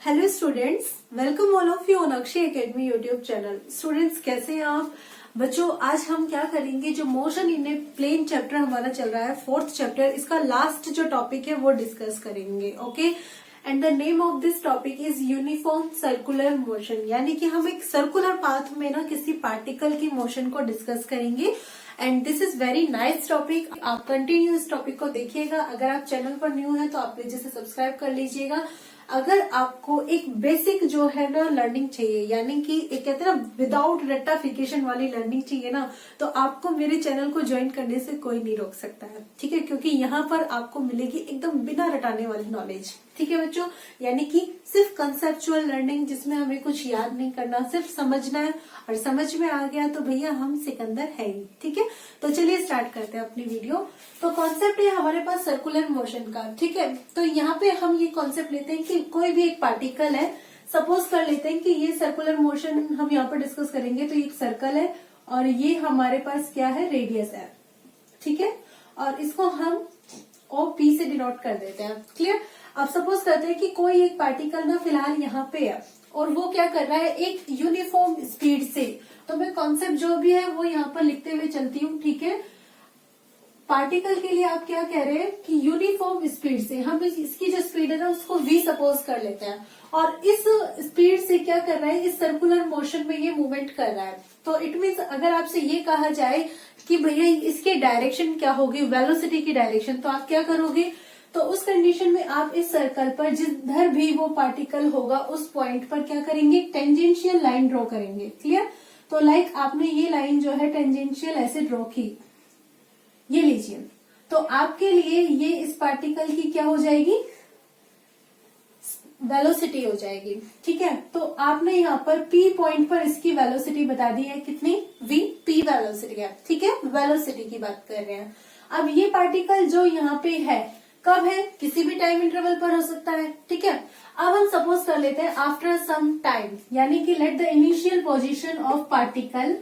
Hello students, welcome all of you on Akshay academy YouTube channel. Students कैसे हैं आप बच्चों? आज हम क्या करेंगे, जो motion in a plane chapter हमारा चल रहा है, 4th चैप्टर, इसका लास्ट जो टॉपिक है वो डिस्कस करेंगे। Okay, and the name of this topic is uniform circular motion, यानी कि हम एक सर्कुलर पाथ में ना किसी पार्टिकल की मोशन को डिस्कस करेंगे। And this is very nice topic. आप कंटिन्यू इस टॉपिक को देखिएगा। अगर आप चैनल पर न्यू है तो आप प्लीज इसे सब्सक्राइब कर लीजिएगा। अगर आपको एक बेसिक जो है ना लर्निंग चाहिए, यानी कि एक कहते हैं ना विदाउट रट्टाफिकेशन वाली लर्निंग चाहिए ना, तो आपको मेरे चैनल को ज्वाइन करने से कोई नहीं रोक सकता है। ठीक है, क्योंकि यहाँ पर आपको मिलेगी एकदम बिना रटाने वाली नॉलेज। ठीक है बच्चों, यानी कि सिर्फ कंसेप्चुअल लर्निंग जिसमें हमें कुछ याद नहीं करना, सिर्फ समझना है, और समझ में आ गया तो भैया हम सिकंदर है ही। ठीक है, तो चलिए स्टार्ट करते हैं अपनी वीडियो। तो कॉन्सेप्ट है हमारे पास सर्कुलर मोशन का। ठीक है, तो यहाँ पे हम ये कॉन्सेप्ट लेते हैं कि कोई भी एक पार्टिकल है, सपोज कर लेते हैं कि ये सर्कुलर मोशन हम यहाँ पर डिस्कस करेंगे। तो ये एक सर्कल है और ये हमारे पास क्या है, रेडियस है। ठीक है, और इसको हम OP से डिनोट कर देते हैं। क्लियर? अब सपोज करते हैं कि कोई एक पार्टिकल ना फिलहाल यहाँ पे है और वो क्या कर रहा है, एक यूनिफॉर्म स्पीड से। तो मैं कॉन्सेप्ट जो भी है वो यहाँ पर लिखते हुए चलती हूँ। ठीक है, पार्टिकल के लिए आप क्या कह रहे हैं कि यूनिफॉर्म स्पीड से, हम इसकी जो स्पीड है ना उसको v सपोज कर लेते हैं, और इस स्पीड से क्या कर रहा है, इस सर्कुलर मोशन में ये मूवमेंट कर रहा है। तो इट मीन्स अगर आपसे ये कहा जाए कि भैया इसकी डायरेक्शन क्या होगी, वेलोसिटी की डायरेक्शन, तो आप क्या करोगे? तो उस कंडीशन में आप इस सर्कल पर जिधर भी वो पार्टिकल होगा उस पॉइंट पर क्या करेंगे, टेंजेंशियल लाइन ड्रॉ करेंगे। क्लियर? तो लाइक आपने ये लाइन जो है टेंजेंशियल ऐसे ड्रॉ की, ये लीजिए, तो आपके लिए ये इस पार्टिकल की क्या हो जाएगी, वेलोसिटी हो जाएगी। ठीक है, तो आपने यहाँ पर P पॉइंट पर इसकी वेलोसिटी बता दी है, कितनी, V, P वेलोसिटी है। ठीक है, वेलोसिटी की बात कर रहे हैं। अब ये पार्टिकल जो यहाँ पे है, कब है, किसी भी टाइम इंटरवल पर हो सकता है। ठीक है, अब हम सपोज कर लेते हैं आफ्टर सम टाइम, यानी कि let the initial position of particle.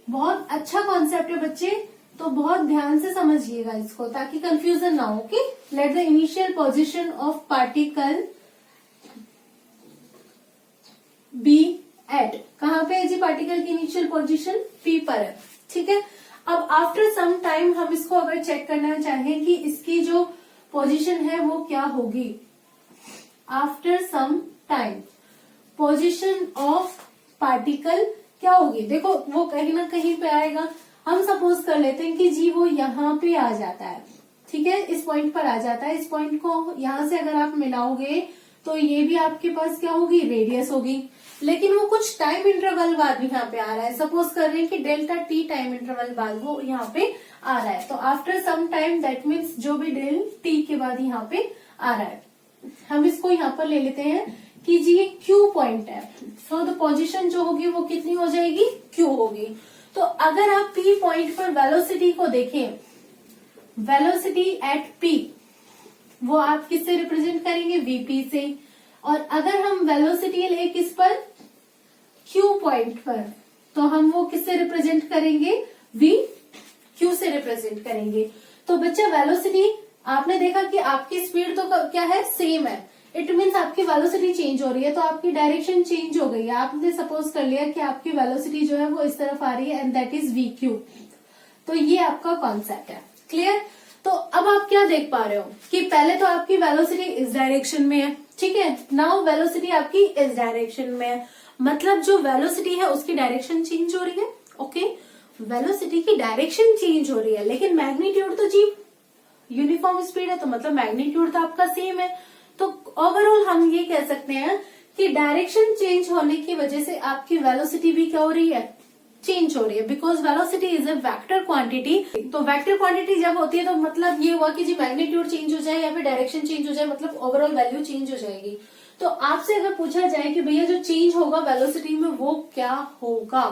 बहुत अच्छा कॉन्सेप्ट है बच्चे, तो बहुत ध्यान से समझिएगा इसको ताकि कंफ्यूजन ना हो। कि let the initial position of particle be at, कहाँ पे है जी पार्टिकल की इनिशियल पोजीशन, P पर है। ठीक है, अब आफ्टर सम टाइम हम इसको अगर चेक करना चाहें कि इसकी जो पोजीशन है वो क्या होगी, after some time position of particle क्या होगी, देखो वो कहीं ना कहीं पे आएगा। हम सपोज कर लेते हैं कि जी वो यहाँ पे आ जाता है। ठीक है, इस पॉइंट पर आ जाता है। इस पॉइंट को यहाँ से अगर आप मिलाओगे तो ये भी आपके पास क्या होगी, रेडियस होगी। लेकिन वो कुछ टाइम इंटरवल बाद यहाँ पे आ रहा है, सपोज कर रहे हैं कि डेल्टा T टाइम इंटरवल बाद वो यहाँ पे आ रहा है। तो after some time that means जो भी डेल T के बाद यहाँ पे आ रहा है, हम इसको यहाँ पर ले लेते हैं कि जी ये Q पॉइंट है। सो द पोजीशन जो होगी वो कितनी हो जाएगी, Q होगी। तो अगर आप P पॉइंट पर वेलोसिटी को देखें, वेलोसिटी एट P वो आप किससे रिप्रेजेंट करेंगे, VP से। और अगर हम वेलोसिटी ले किस पर, Q पॉइंट पर, तो हम वो किससे रिप्रेजेंट करेंगे, Q से रिप्रेजेंट करेंगे। तो बच्चा वेलोसिटी आपने देखा कि आपकी स्पीड तो क्या है, सेम है। इट मीन्स आपकी वेलोसिटी चेंज हो रही है, तो आपकी डायरेक्शन चेंज हो गई है। आपने सपोज कर लिया कि आपकी वेलोसिटी जो है वो इस तरफ आ रही है, एंड दैट इज VQ। तो ये आपका कॉन्सेप्ट है। क्लियर? तो अब आप क्या देख पा रहे हो कि पहले तो आपकी वेलोसिटी इस डायरेक्शन में है। ठीक है, नाउ वेलोसिटी आपकी इस डायरेक्शन में है, मतलब जो वेलोसिटी है उसकी डायरेक्शन चेंज हो रही है। ओके, वेलोसिटी की डायरेक्शन चेंज हो रही है, लेकिन मैग्नीट्यूड तो जी यूनिफॉर्म स्पीड है, तो मतलब मैग्नीट्यूड तो आपका सेम है। तो ओवरऑल हम ये कह सकते हैं कि डायरेक्शन चेंज होने की वजह से आपकी वेलोसिटी भी क्या हो रही है, चेंज हो रही है, because velocity is a vector quantity. तो वेक्टर क्वांटिटी जब होती है तो मतलब ये हुआ कि जी मैग्नीट्यूड चेंज हो जाए या फिर डायरेक्शन चेंज हो जाए, मतलब ओवरऑल वैल्यू चेंज हो जाएगी। तो आपसे अगर पूछा जाए कि भैया जो चेंज होगा वेलोसिटी में वो क्या होगा,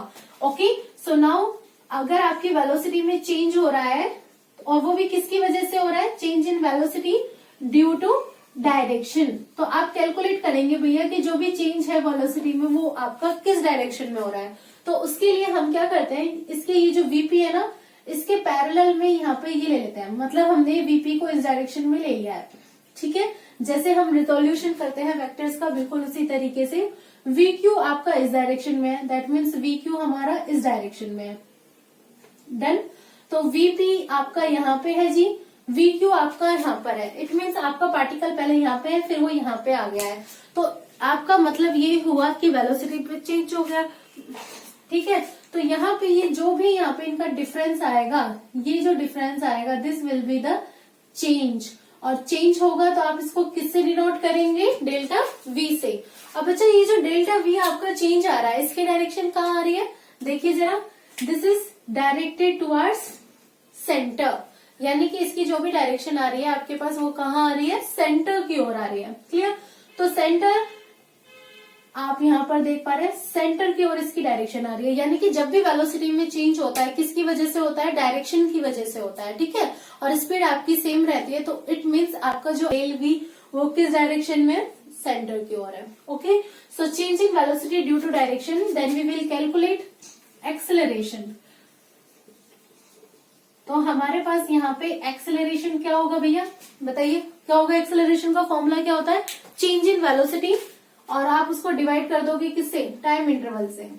ओके, सो नाउ अगर आपकी वेलोसिटी में चेंज हो रहा है और वो भी किसकी वजह से हो रहा है, change in velocity due to direction, तो आप कैलकुलेट करेंगे भैया कि जो भी चेंज है वेलोसिटी में वो आपका किस डायरेक्शन में हो रहा है। तो उसके लिए हम क्या करते हैं, इसके ये जो VP है ना, इसके पैरेलल में यहाँ पे ये ले लेते हैं, मतलब हमने VP को इस डायरेक्शन में ले लिया है। ठीक है, जैसे हम रिजोल्यूशन करते हैं वेक्टर्स का, बिल्कुल उसी तरीके से वी क्यू आपका इस डायरेक्शन में है, दैट मीन्स वी क्यू हमारा इस डायरेक्शन में है। डन। तो वीपी आपका यहाँ पे है जी, वी क्यू आपका यहाँ पर है। इट मीन्स आपका पार्टिकल पहले यहाँ पे है, फिर वो यहाँ पे आ गया है। तो आपका मतलब ये हुआ कि वेलोसिटी पे चेंज हो गया। ठीक है, तो यहाँ पे ये जो भी यहाँ पे इनका डिफरेंस आएगा, ये जो डिफरेंस आएगा, this will be the change. और चेंज होगा तो आप इसको किससे डिनोट करेंगे? डेल्टा वी से। अब अच्छा, ये जो डेल्टा वी आपका चेंज आ रहा है, इसकी डायरेक्शन कहाँ आ रही है? देखिए जरा, this is directed towards centre, यानी कि इसकी जो भी डायरेक्शन आ रही है आपके पास, वो कहाँ आ रही है? सेंटर की ओर आ रही है। क्लियर? तो सेंटर आप यहाँ पर देख पा रहे हैं, सेंटर की ओर इसकी डायरेक्शन आ रही है, यानी कि जब भी वेलोसिटी में चेंज होता है, किसकी वजह से होता है? डायरेक्शन की वजह से होता है। ठीक है, और स्पीड आपकी सेम रहती है, तो इट मीन्स आपका जो डेल वी वो किस डायरेक्शन में? सेंटर की ओर है। Okay, so change in velocity due to direction, then we will calculate acceleration. तो हमारे पास यहाँ पे एक्सेलरेशन क्या होगा भैया? बताइए क्या होगा? एक्सेलरेशन का फॉर्मूला क्या होता है? चेंज इन वेलोसिटी, और आप उसको डिवाइड कर दोगे किससे? टाइम इंटरवल से।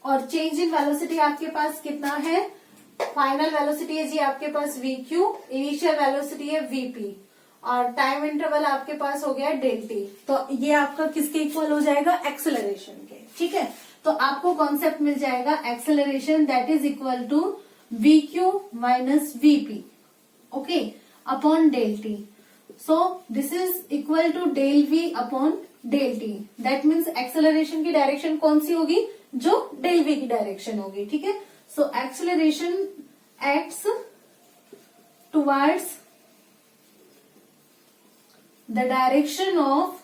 और चेंज इन वेलोसिटी आपके पास कितना है? फाइनल वेलोसिटी है जी आपके पास वी क्यू, इनिशियल वेलोसिटी है वीपी, और टाइम इंटरवल आपके पास हो गया डेल टी। तो ये आपका किसके इक्वल हो जाएगा? एक्सेलरेशन के। ठीक है, तो आपको कॉन्सेप्ट मिल जाएगा acceleration that is equal to V Q minus VP, okay, upon del T. So this is equal to del we upon del T. That means acceleration की डायरेक्शन कौन सी होगी? जो डेल वी की डायरेक्शन होगी। ठीक है, so acceleration acts towards the direction of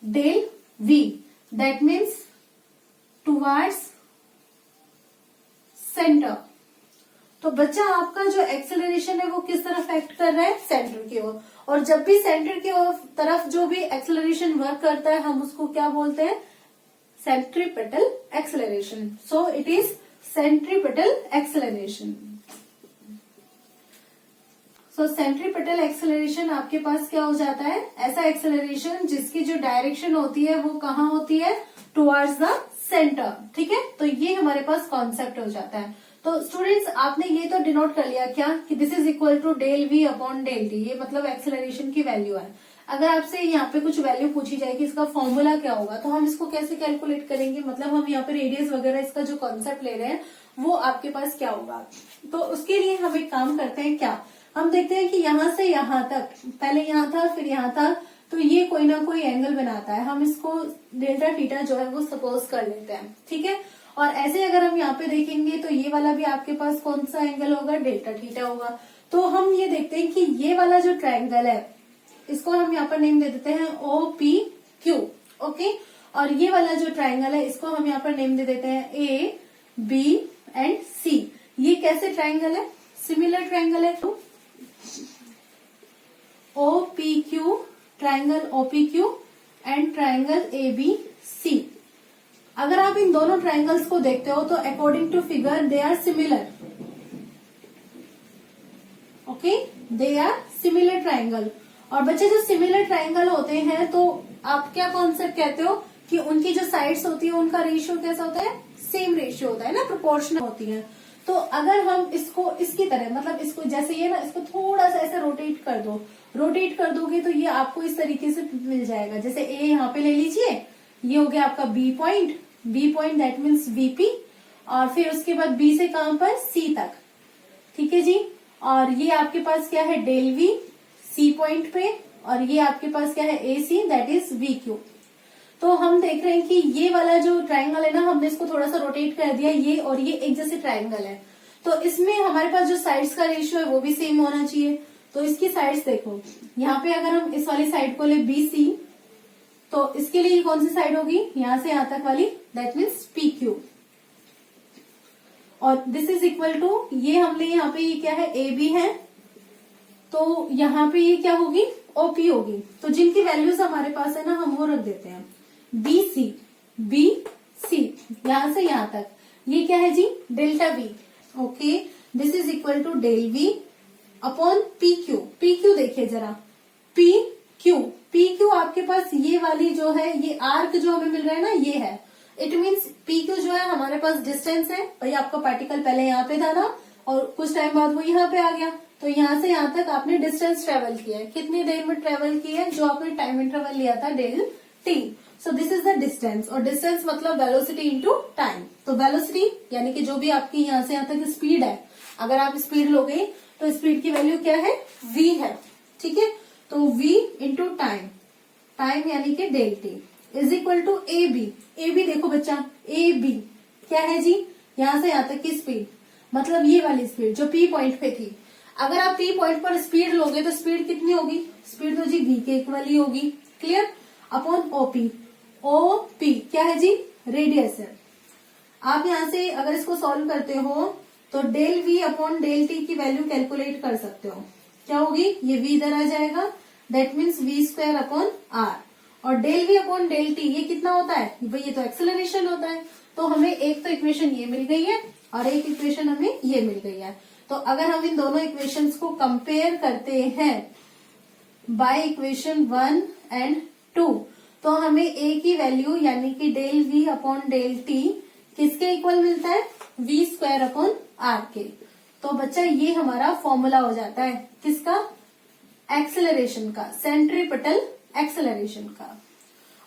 del v, that means towards center। तो बच्चा आपका जो एक्सेलरेशन है वो किस तरफ एक्ट कर रहा है? सेंटर की ओर। और जब भी सेंटर की ओर तरफ जो भी एक्सेलरेशन वर्क करता है, हम उसको क्या बोलते हैं? Centripetal acceleration. So it is centripetal acceleration. So centripetal acceleration आपके पास क्या हो जाता है? ऐसा एक्सेलरेशन जिसकी जो डायरेक्शन होती है वो कहाँ होती है? Towards the centre. ठीक है, तो ये हमारे पास कॉन्सेप्ट हो जाता है। तो स्टूडेंट्स आपने ये तो डिनोट कर लिया क्या कि this is equal to del we upon del T, ये मतलब एक्सेलरेशन की वैल्यू है। अगर आपसे यहाँ पे कुछ वैल्यू पूछी जाए कि इसका फॉर्मूला क्या होगा, तो हम इसको कैसे कैलकुलेट करेंगे? मतलब हम यहाँ पे रेडियस वगैरह इसका जो कॉन्सेप्ट ले रहे हैं वो आपके पास क्या होगा? तो उसके लिए हम एक काम करते हैं, क्या हम देखते हैं कि यहाँ से यहाँ तक, पहले यहाँ था फिर यहाँ था, तो ये कोई ना कोई एंगल बनाता है। हम इसको डेल्टा थीटा जो है वो सपोज कर लेते हैं। ठीक है, और ऐसे अगर हम यहाँ पे देखेंगे तो ये वाला भी आपके पास कौन सा एंगल होगा? डेल्टा थीटा होगा। तो हम ये देखते हैं कि ये वाला जो ट्रायंगल है इसको हम यहाँ पर नेम दे देते हैं ओ पी क्यू। ओके, और ये वाला जो ट्रायंगल है इसको हम यहाँ पर नेम दे देते हैं ए बी एंड सी। ये कैसे ट्रायंगल है? सिमिलर ट्रायंगल है। तो OPQ, triangle OPQ and triangle ABC। अगर आप इन दोनों ट्रायंगल्स को देखते हो तो according to figure they are similar. Okay, they are similar triangle. और बच्चे जो सिमिलर ट्रायंगल होते हैं तो आप क्या कॉन्सेप्ट कहते हो कि उनकी जो साइड्स होती है उनका रेशियो कैसा होता है? सेम रेशियो होता है ना, प्रोपोर्शनल होती है। तो अगर हम इसको इसकी तरह, मतलब इसको जैसे ये ना, इसको थोड़ा सा ऐसे रोटेट कर दो, रोटेट कर दोगे तो ये आपको इस तरीके से मिल जाएगा। जैसे ए यहाँ पे ले लीजिए, ये हो गया आपका B point, B point that means VP, और फिर उसके बाद बी से कहां पर? सी तक। ठीक है जी, और ये आपके पास क्या है? डेल वी सी पॉइंट पे, और ये आपके पास क्या है? A C that is V Q. तो हम देख रहे हैं कि ये वाला जो ट्रायंगल है ना, हमने इसको थोड़ा सा रोटेट कर दिया, ये और ये एक जैसे ट्रायंगल है, तो इसमें हमारे पास जो साइड्स का रेशियो है वो भी सेम होना चाहिए। तो इसकी साइड्स देखो, यहाँ पे अगर हम इस वाली साइड को ले बी सी, तो इसके लिए कौन सी साइड होगी? यहाँ से यहाँ तक वाली, दैट मीन्स पी क्यू। और दिस इज इक्वल टू, ये हमने यहाँ पे ये क्या है? ए बी है, तो यहाँ पे ये क्या होगी? ओपी होगी। तो जिनकी वैल्यूज हमारे पास है ना, हम वो रख देते हैं। बी सी यहां से यहां तक, ये क्या है जी, delta v. Okay, this is equal to del we upon p q देखिए जरा, पी क्यू आपके पास ये वाली जो है, ये आर्क जो हमें मिल रहा है ना, ये है। इट मीन्स पी क्यू जो है हमारे पास डिस्टेंस है। भाई आपका पार्टिकल पहले यहाँ पे था ना, और कुछ टाइम बाद वो यहाँ पे आ गया, तो यहाँ से यहाँ तक आपने डिस्टेंस ट्रेवल किया है। कितनी देर में ट्रेवल किया है, जो आपने टाइम इंटरवल लिया था del T. So this is the distance, और डिस्टेंस मतलब वेलोसिटी इंटू टाइम। तो वेलोसिटी यानी कि जो भी आपकी यहाँ से यहाँ तक स्पीड है, अगर आप स्पीड लोगे तो स्पीड की वैल्यू क्या है, v है। ठीक है, तो v इंटू टाइम यानी कि del T is equal to A B देखो बच्चा, ए बी क्या है जी, यहां से यहां तक की स्पीड, मतलब ये वाली स्पीड जो पी पॉइंट पे थी। अगर आप पी पॉइंट पर स्पीड लोगे तो स्पीड कितनी होगी, स्पीड तो जी v के इक्वल ही होगी। क्लियर, अपॉन ओपी क्या है जी, रेडियस है। आप यहां से अगर इसको सॉल्व करते हो तो del we upon del T की वैल्यू कैलकुलेट कर सकते हो। क्या होगी, ये v इधर आ जाएगा, that means v square upon r. और del we upon del T ये कितना होता है भाई, ये तो एक्सेलरेशन होता है। तो हमें एक तो इक्वेशन ये मिल गई है और एक इक्वेशन हमें ये मिल गई है। तो अगर हम इन दोनों इक्वेशंस को कंपेयर करते हैं बाय इक्वेशन 1 एंड 2, तो हमें ए की वैल्यू यानी कि del we upon del T किसके इक्वल मिलता है, v स्क्वायर अपॉन आर के। तो बच्चा ये हमारा फॉर्मूला हो जाता है किसका, एक्सेलरेशन का, सेंट्रीपिटल एक्सेलरेशन का।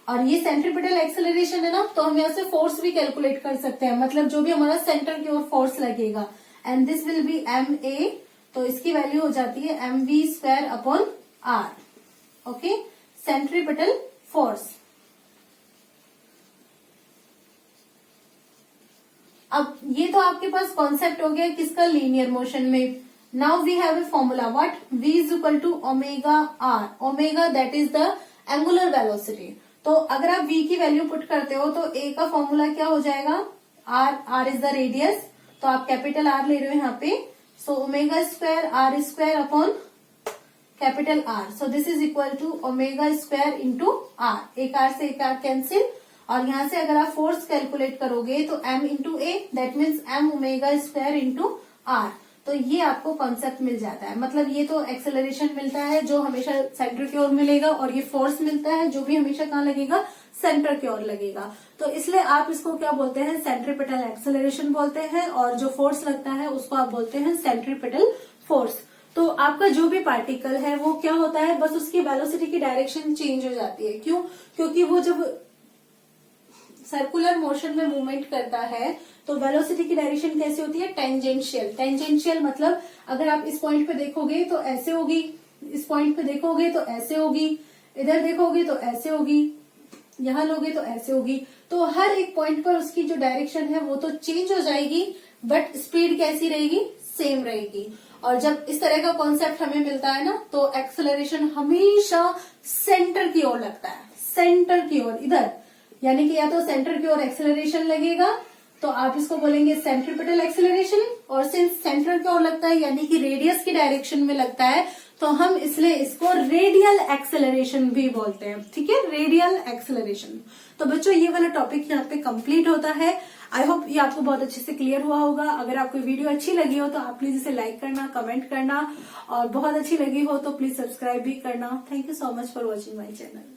और ये सेंट्रीपिटल एक्सेलरेशन है ना, तो हम यहाँ से फोर्स भी कैलकुलेट कर सकते हैं, मतलब जो भी हमारा सेंटर की ओर फोर्स लगेगा, and this will be M A. तो इसकी वैल्यू हो जाती है M V square upon R. Okay, centripetal force. अब ये तो आपके पास कॉन्सेप्ट हो गया किसका, लीनियर मोशन में। Now we have a formula, what, v is equal to omega R, omega that is the angular velocity. तो अगर आप v की वैल्यू पुट करते हो तो a का फॉर्मूला क्या हो जाएगा, r इज द रेडियस, तो आप कैपिटल R ले रहे हो यहाँ पे। So omega square R square upon capital R, so this is equal to omega square into R. एक R से एक R कैंसिल, और यहाँ से अगर आप फोर्स कैलकुलेट करोगे तो m into A, that means m omega square into R. तो ये आपको कॉन्सेप्ट मिल जाता है, मतलब ये तो एक्सेलरेशन मिलता है जो हमेशा सेंटर की ओर मिलेगा, और ये फोर्स मिलता है जो भी हमेशा कहाँ लगेगा, सेंटर की ओर लगेगा। तो इसलिए आप इसको क्या बोलते हैं, सेंट्रीपिटल एक्सेलरेशन बोलते हैं, और जो फोर्स लगता है उसको आप बोलते हैं सेंट्रीपिटल फोर्स। तो आपका जो भी पार्टिकल है वो क्या होता है, बस उसकी वेलोसिटी की डायरेक्शन चेंज हो जाती है। क्यों, क्योंकि वो जब सर्कुलर मोशन में मूवमेंट करता है तो वेलोसिटी की डायरेक्शन कैसी होती है, टेंजेंशियल। टेंजेंशियल मतलब अगर आप इस पॉइंट पे देखोगे तो ऐसे होगी, इस पॉइंट पे देखोगे तो ऐसे होगी, इधर देखोगे तो ऐसे होगी, यहाँ लोगे तो ऐसे होगी। तो हर एक पॉइंट पर उसकी जो डायरेक्शन है वो तो चेंज हो जाएगी, बट स्पीड कैसी रहेगी, सेम रहेगी। और जब इस तरह का कॉन्सेप्ट हमें मिलता है ना, तो एक्सेलरेशन हमेशा सेंटर की ओर लगता है, सेंटर की ओर, इधर, यानी कि या तो सेंटर की ओर एक्सेलरेशन लगेगा तो आप इसको बोलेंगे सेंट्रीपिटल एक्सेलरेशन, और सिंस सेंटर की ओर लगता है यानी कि रेडियस की डायरेक्शन में लगता है, तो हम इसलिए इसको रेडियल एक्सेलरेशन भी बोलते हैं। ठीक है, रेडियल एक्सेलरेशन। तो बच्चों ये वाला टॉपिक यहाँ पे कंप्लीट होता है। आई होप ये आपको बहुत अच्छे से क्लियर हुआ होगा। अगर आपको वीडियो अच्छी लगी हो तो आप प्लीज इसे लाइक करना, कमेंट करना, और बहुत अच्छी लगी हो तो प्लीज सब्सक्राइब भी करना। Thank you so much for watching my channel.